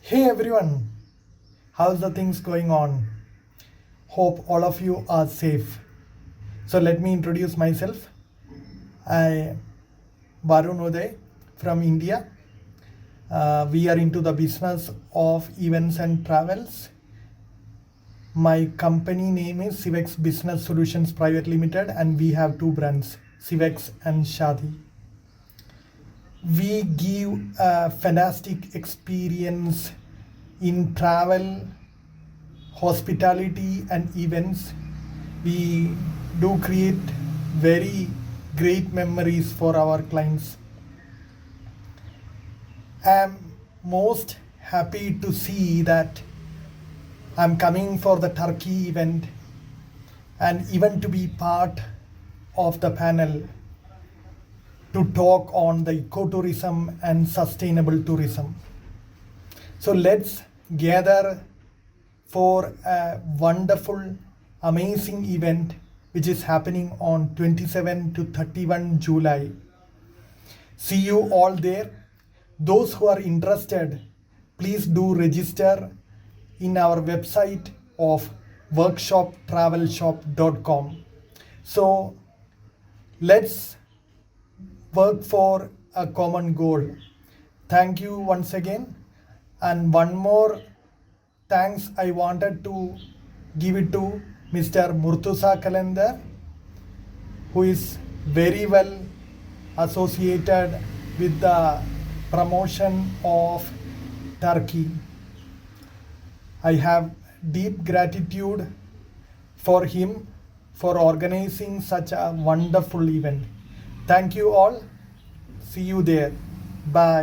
Hey everyone, how's the things going on? Hope all of you are safe. So let me introduce myself. I Varun Uday from India. We are into the business of events and travels. My company name is Civex Business Solutions Private Limited, and we have two brands, Civex and Shadi. We give a fantastic experience in travel, hospitality, and events. We do create very great memories for our clients. I'm most happy to see that I'm coming for the Turkey event and even to be part of the panel to talk on the ecotourism and sustainable tourism. So let's gather for a wonderful, amazing event which is happening on 27 to 31 July. See you all there. Those who are interested, please do register in our website of workshoptravelshop.com. So let's work for a common goal. Thank you once again. And one more thanks I wanted to give it to Mr. Murtaza Kalender, who is very well associated with the promotion of Turkey. I have deep gratitude for him for organizing such a wonderful event. Thank you all. See you there. Bye.